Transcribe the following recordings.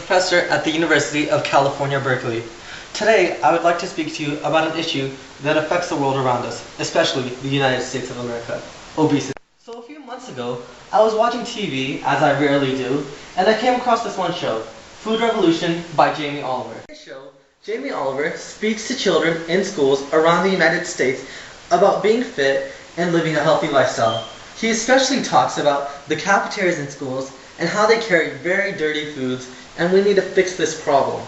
professor at the University of California, Berkeley. Today, I would like to speak to you about an issue that affects the world around us, especially the United States of America: obesity. So a few months ago, I was watching TV, as I rarely do, and I came across this one show, Food Revolution by Jamie Oliver. In this show, Jamie Oliver speaks to children in schools around the United States about being fit and living a healthy lifestyle. He especially talks about the cafeterias in schools and how they carry very dirty foods, and we need to fix this problem.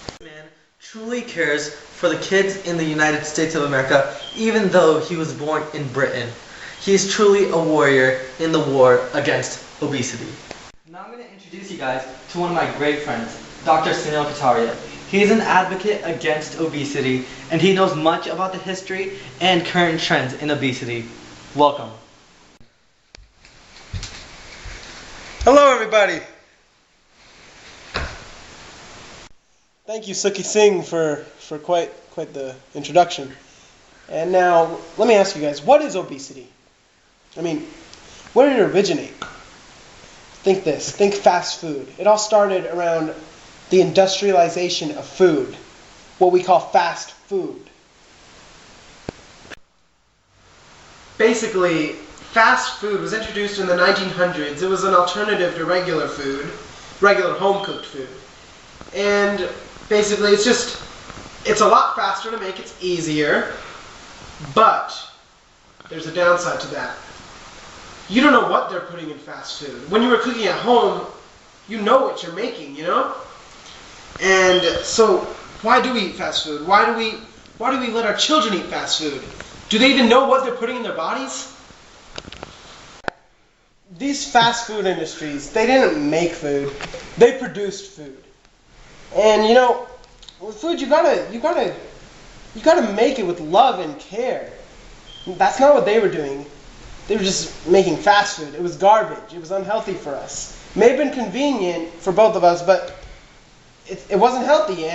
This man truly cares for the kids in the United States of America, even though he was born in Britain. He is truly a warrior in the war against obesity. Now I'm going to introduce you guys to one of my great friends, Dr. Sunil Kataria. He is an advocate against obesity, and he knows much about the history and current trends in obesity. Welcome. Hello, everybody. Thank you, Sukhi Singh, for quite the introduction. And now, let me ask you guys, what is obesity? I mean, where did it originate? Think this. Think fast food. It all started around the industrialization of food, what we call fast food. Basically, fast food was introduced in the 1900s. It was an alternative to regular food, regular home-cooked food. And basically, it's a lot faster to make, it's easier, but there's a downside to that. You don't know what they're putting in fast food. When you were cooking at home, you know what you're making, you know? And so, why do we eat fast food? Why do we let our children eat fast food? Do they even know what they're putting in their bodies? These fast food industries, they didn't make food, they produced food. And you know, with food you gotta make it with love and care. That's not what they were doing. They were just making fast food. It was garbage. It was unhealthy for us. It may have been convenient for both of us, but it wasn't healthy.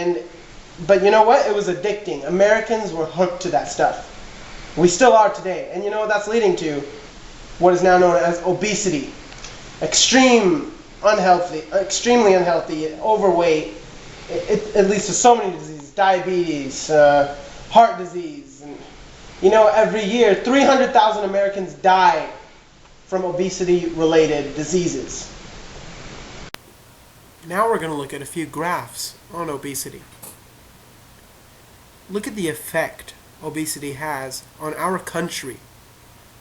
But you know what? It was addicting. Americans were hooked to that stuff. We still are today. And you know what that's leading to? What is now known as obesity. Extremely unhealthy, overweight. It leads to so many diseases: diabetes, heart disease. And, you know, every year 300,000 Americans die from obesity-related diseases. Now we're going to look at a few graphs on obesity. Look at the effect obesity has on our country.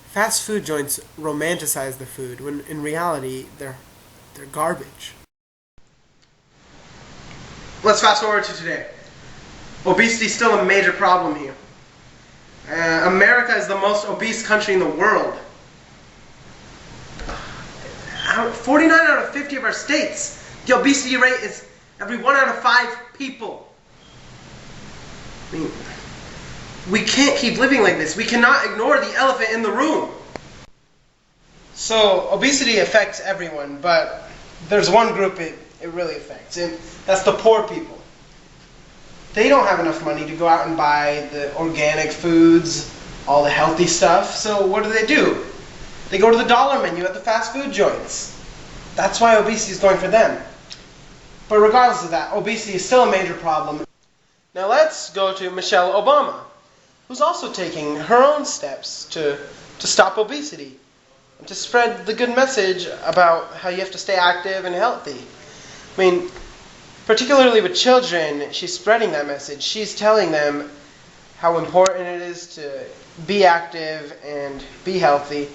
Fast food joints romanticize the food when in reality they're garbage. Let's fast forward to today. Obesity is still a major problem here. America is the most obese country in the world. 49 out of 50 of our states, the obesity rate is every 1 out of 5 people. I mean, we can't keep living like this. We cannot ignore the elephant in the room. So, obesity affects everyone, but there's one group it really affects, and that's the poor people. They don't have enough money to go out and buy the organic foods, all the healthy stuff, so what do? They go to the dollar menu at the fast food joints. That's why obesity is going for them. But regardless of that, obesity is still a major problem. Now let's go to Michelle Obama, who's also taking her own steps to stop obesity and to spread the good message about how you have to stay active and healthy. I mean, particularly with children, she's spreading that message. She's telling them how important it is to be active and be healthy.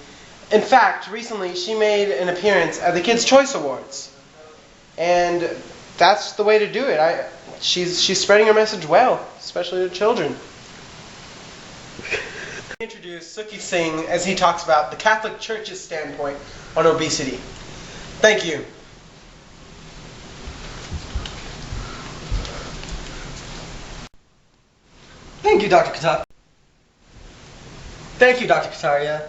In fact, recently she made an appearance at the Kids' Choice Awards. And that's the way to do it. She's spreading her message well, especially to children. Introduce Sukhi Singh as he talks about the Catholic Church's standpoint on obesity. Thank you. Thank you, Dr. Kataria. Thank you, Dr. Kataria.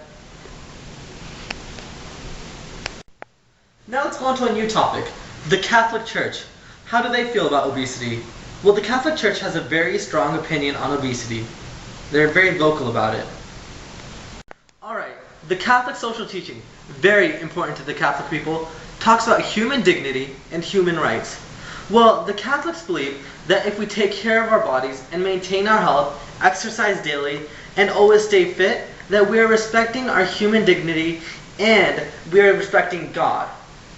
Now let's go on to a new topic, the Catholic Church. How do they feel about obesity? Well, the Catholic Church has a very strong opinion on obesity. They're very vocal about it. Alright, the Catholic social teaching, very important to the Catholic people, talks about human dignity and human rights. Well, the Catholics believe that if we take care of our bodies and maintain our health, exercise daily, and always stay fit, that we are respecting our human dignity and we are respecting God.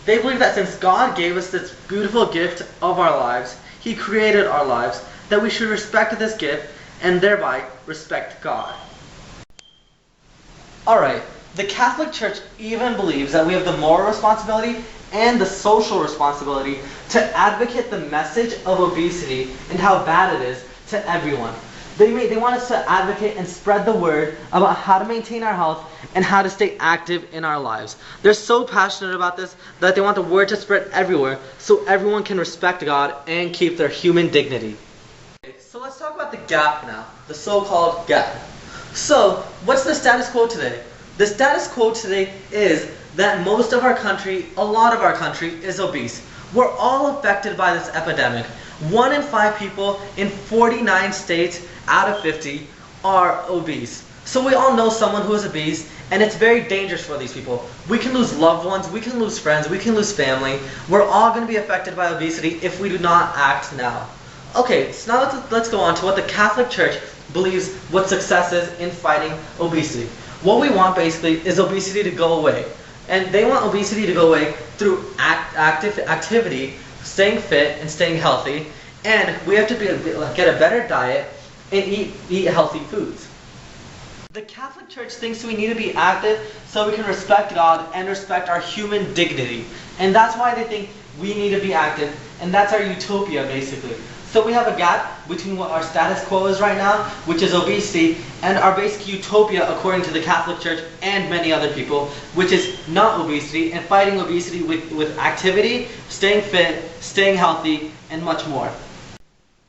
They believe that since God gave us this beautiful gift of our lives, He created our lives, that we should respect this gift and thereby respect God. Alright, the Catholic Church even believes that we have the moral responsibility and the social responsibility to advocate the message of obesity and how bad it is to everyone. They want us to advocate and spread the word about how to maintain our health and how to stay active in our lives. They're so passionate about this that they want the word to spread everywhere so everyone can respect God and keep their human dignity. Okay, so let's talk about the gap now, the so-called gap. So, what's the status quo today? The status quo today is that most of our country, a lot of our country, is obese. We're all affected by this epidemic. 1 in 5 people in 49 states out of 50 are obese. So we all know someone who is obese, and it's very dangerous for these people. We can lose loved ones, we can lose friends, we can lose family. We're all going to be affected by obesity if we do not act now. Okay, so now let's go on to what the Catholic Church believes what success is in fighting obesity. What we want basically is obesity to go away. And they want obesity to go away through activity, staying fit and staying healthy, and we have to get a better diet and eat healthy foods. The Catholic Church thinks we need to be active so we can respect God and respect our human dignity. And that's why they think we need to be active, and that's our utopia basically. So we have a gap between what our status quo is right now, which is obesity, and our basic utopia according to the Catholic Church and many other people, which is not obesity and fighting obesity with activity, staying fit, staying healthy, and much more.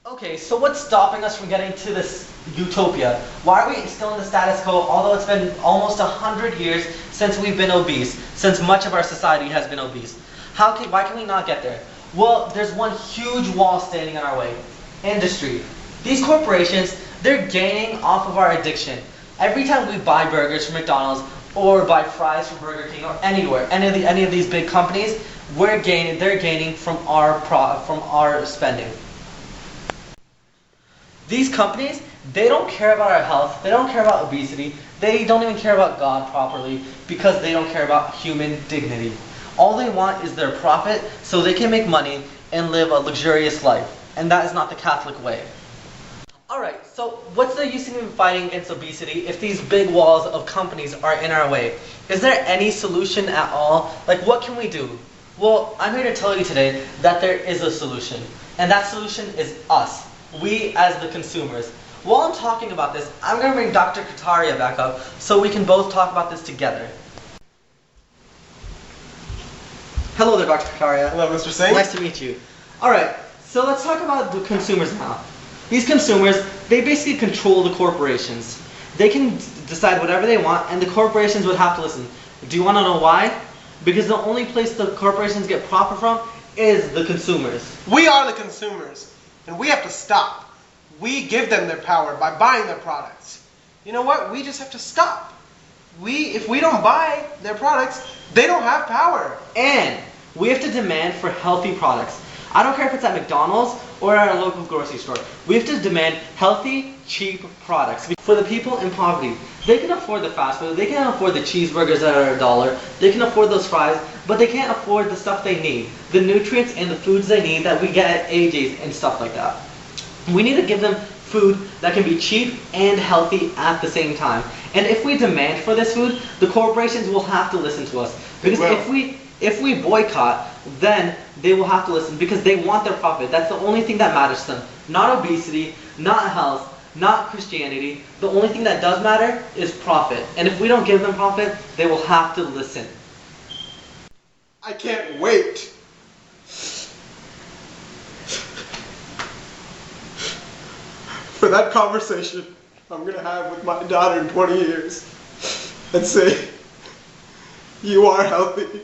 Okay, so what's stopping us from getting to this utopia? Why are we still in the status quo, although it's been almost 100 years since we've been obese, since much of our society has been obese? Why can we not get there? Well, there's one huge wall standing in our way. Industry. These corporations, they're gaining off of our addiction. Every time we buy burgers from McDonald's or buy fries from Burger King or anywhere, any of these big companies, they're gaining from our spending. These companies, they don't care about our health, they don't care about obesity, they don't even care about God properly because they don't care about human dignity. All they want is their profit so they can make money and live a luxurious life. And that is not the Catholic way. Alright, so what's the use of even fighting against obesity if these big walls of companies are in our way? Is there any solution at all? Like, what can we do? Well, I'm here to tell you today that there is a solution. And that solution is us. We as the consumers. While I'm talking about this, I'm going to bring Dr. Kataria back up so we can both talk about this together. Hello there, Dr. Kataria. Hello, Mr. Singh. Nice to meet you. Alright, so let's talk about the consumers now. These consumers, they basically control the corporations. They can decide whatever they want, and the corporations would have to listen. Do you want to know why? Because the only place the corporations get profit from is the consumers. We are the consumers, and we have to stop. We give them their power by buying their products. You know what? We just have to stop. If we don't buy their products, they don't have power. And we have to demand for healthy products. I don't care if it's at McDonald's or at our local grocery store. We have to demand healthy, cheap products. For the people in poverty, they can afford the fast food, they can afford the cheeseburgers that are $1, they can afford those fries, but they can't afford the stuff they need. The nutrients and the foods they need that we get at AJ's and stuff like that. We need to give them food that can be cheap and healthy at the same time. And if we demand for this food, the corporations will have to listen to us. Because if we boycott, then they will have to listen because they want their profit. That's the only thing that matters to them. Not obesity, not health, not Christianity. The only thing that does matter is profit. And if we don't give them profit, they will have to listen. I can't wait. For that conversation I'm going to have with my daughter in 20 years and say, you are healthy.